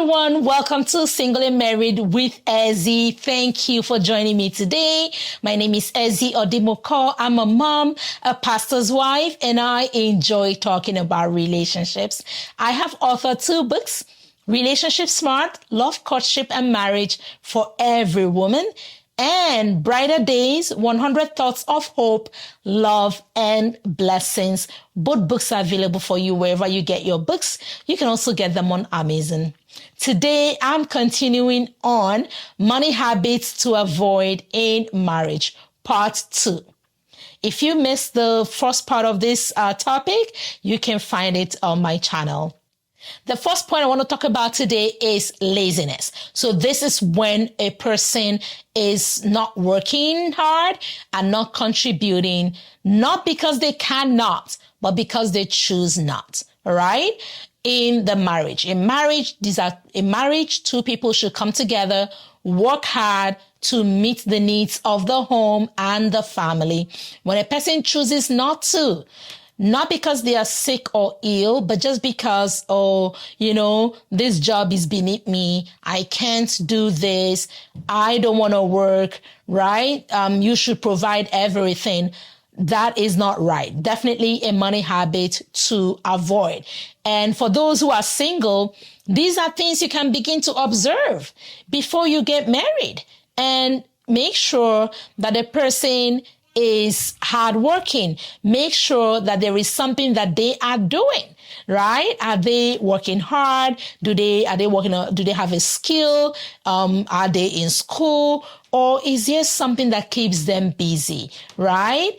everyone. Welcome to Single and Married with Ezzy. Thank you for joining me today. My name is Ezzy Odimoko. I'm a mom, a pastor's wife, and I enjoy talking about relationships. I have authored 2 books, Relationship Smart, Love, Courtship, and Marriage for Every Woman, and Brighter Days, 100 Thoughts of Hope, Love, and Blessings. Both books are available for you wherever you get your books. You can also get them on Amazon. Today, I'm continuing on Money Habits to Avoid in Marriage, Part 2. If you missed the first part of this topic, you can find it on my channel. The first point I want to talk about today is laziness. So this is when a person is not working hard and not contributing, not because they cannot, but because they choose not. All right? In marriage, 2 people should come together, work hard to meet the needs of the home and the family. When a person chooses not to, not because they are sick or ill, but just because, this job is beneath me. I can't do this. I don't want to work, right? You should provide everything. That is not right. Definitely a money habit to avoid. And for those who are single, these are things you can begin to observe before you get married, and make sure that the person is hardworking. Make sure that there is something that they are doing, right? Are they working hard? Do they have a skill? Are they in school? Or is there something that keeps them busy, right?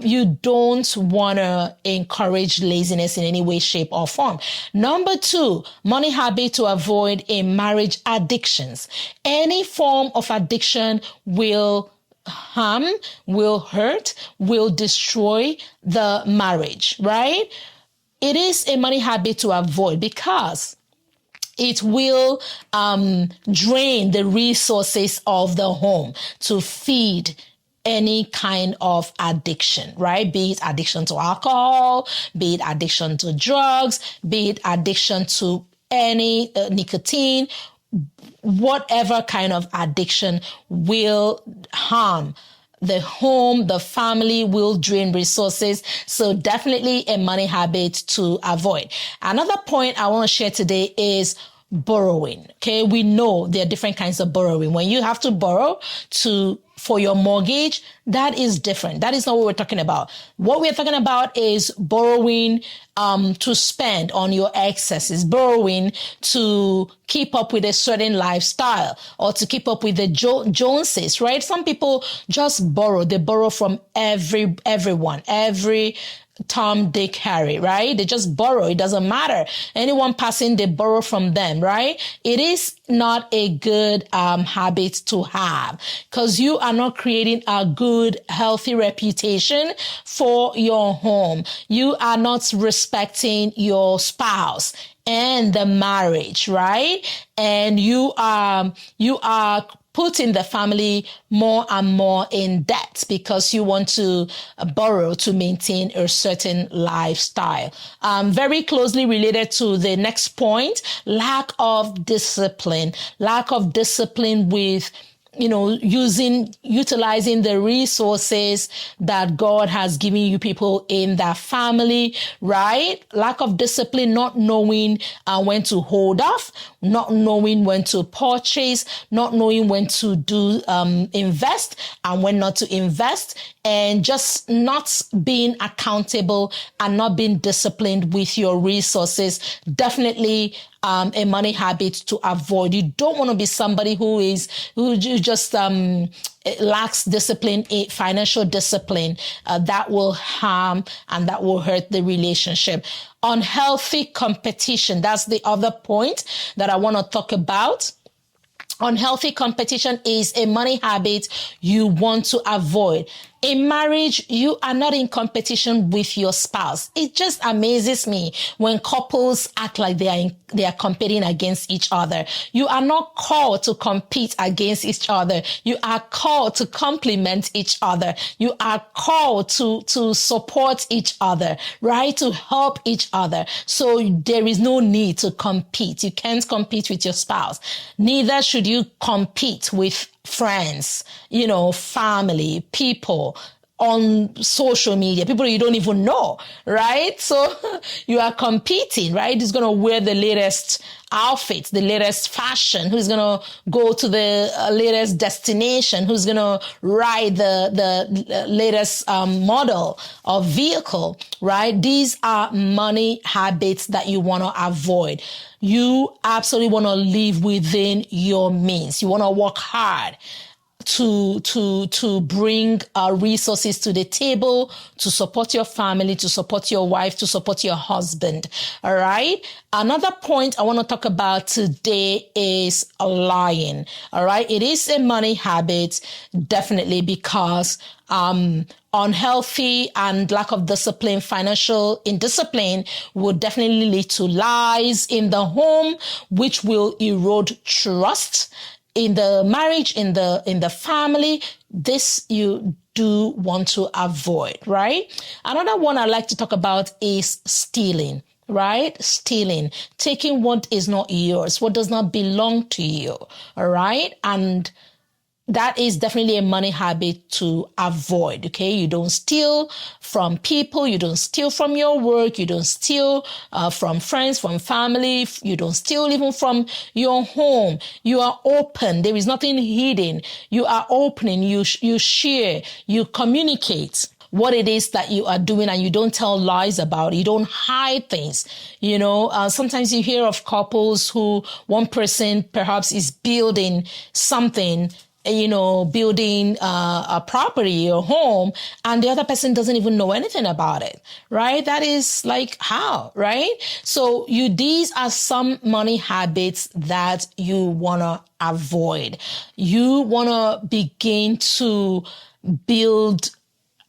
You don't want to encourage laziness in any way, shape, or form. Number 2, money habit to avoid in marriage: addictions. Any form of addiction will harm, will hurt, will destroy the marriage, right? It is a money habit to avoid because it will drain the resources of the home to feed any kind of addiction, right? Be it addiction to alcohol, be it addiction to drugs, be it addiction to any nicotine. Whatever kind of addiction will harm the home, the family, will drain resources. So definitely a money habit to avoid. Another point I want to share today is borrowing. Okay, we know there are different kinds of borrowing. When you have to borrow for your mortgage, that is different. That is not what we're talking about. What we're talking about is borrowing to spend on your excesses, borrowing to keep up with a certain lifestyle or to keep up with the Joneses, right? Some people just borrow. They borrow from everyone, every Tom, Dick, Harry, right? They just borrow. It doesn't matter. Anyone passing, they borrow from them, right? It is not a good habit to have, because you are not creating a good, healthy reputation for your home. You are not respecting your spouse and the marriage, right? And you are putting the family more and more in debt because you want to borrow to maintain a certain lifestyle. Very closely related to the next point, lack of discipline with utilizing the resources that God has given you people in that family, right? Lack of discipline, not knowing when to hold off, not knowing when to purchase, not knowing when to invest and when not to invest, and just not being accountable and not being disciplined with your resources. Definitely a money habit to avoid. You don't want to be somebody who just lacks discipline, financial discipline. That will harm and that will hurt the relationship. Unhealthy competition. That's the other point that I want to talk about. Unhealthy competition is a money habit you want to avoid. In marriage, you are not in competition with your spouse. It just amazes me when couples act like they are competing against each other. You are not called to compete against each other. You are called to complement each other. You are called to support each other, right? To help each other. So there is no need to compete. You can't compete with your spouse. Neither should you compete with friends, family, people on social media, people you don't even know, right? So you are competing, right? Who's going to wear the latest outfits, the latest fashion? Who's going to go to the latest destination? Who's going to ride the latest model of vehicle, right? These are money habits that you want to avoid. You absolutely want to live within your means. You want to work hard to bring resources to the table, to support your family, to support your wife, to support your husband. All right. Another point I want to talk about today is lying. All right. It is a money habit, definitely, because unhealthy and lack of discipline, financial indiscipline would definitely lead to lies in the home, which will erode trust in the marriage, in the family. This you do want to avoid, right? Another one I like to talk about is stealing, right? Stealing, taking what is not yours, what does not belong to you, all right? And that is definitely a money habit to avoid, okay? You don't steal from people. You don't steal from your work. You don't steal from friends, from family. You don't steal even from your home. You are open. There is nothing hidden. You are opening. You share. You communicate what it is that you are doing, and you don't tell lies about it. You don't hide things. Sometimes you hear of couples who one person perhaps is building something, building a property or home, and the other person doesn't even know anything about it, right? That is like how, right? So these are some money habits that you want to avoid. You want to begin to build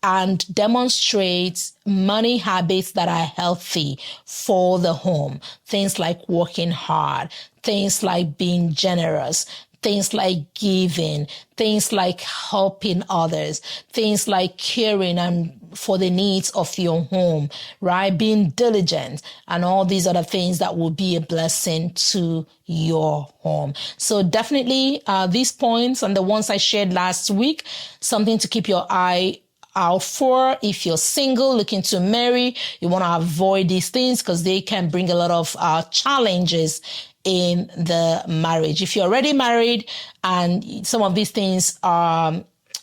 and demonstrate money habits that are healthy for the home. Things like working hard, things like being generous, things like giving, things like helping others, things like caring and for the needs of your home, right? Being diligent and all these other things that will be a blessing to your home. So definitely these points and the ones I shared last week, something to keep your eye out for. If you're single looking to marry, you want to avoid these things because they can bring a lot of challenges in the marriage. If you're already married and some of these things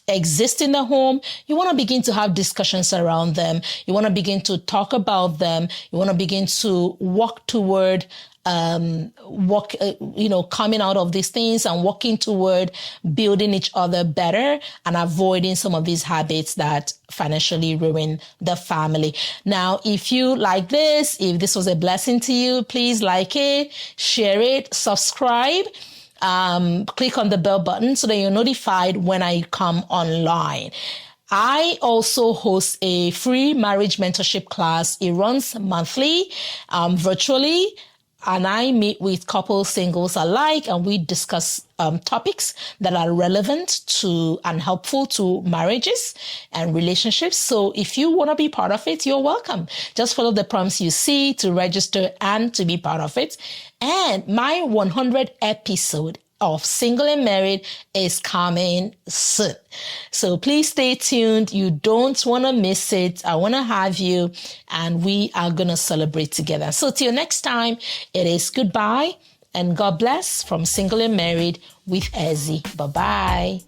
exist in the home, you want to begin to have discussions around them. You want to begin to talk about them. You want to begin to walk toward coming out of these things and working toward building each other better and avoiding some of these habits that financially ruin the family. Now, if you like this, if this was a blessing to you, please like it, share it, subscribe. Click on the bell button so that you're notified when I come online. I also host a free marriage mentorship class. It runs monthly, virtually. And I meet with couples, singles alike, and we discuss topics that are relevant to and helpful to marriages and relationships. So if you want to be part of it, you're welcome. Just follow the prompts you see to register and to be part of it. And my 100th episode of Single and Married is coming soon. So please stay tuned. You don't want to miss it. I want to have you, and we are going to celebrate together. So till next time, it is goodbye and God bless from Single and Married with Ezzy. Bye-bye.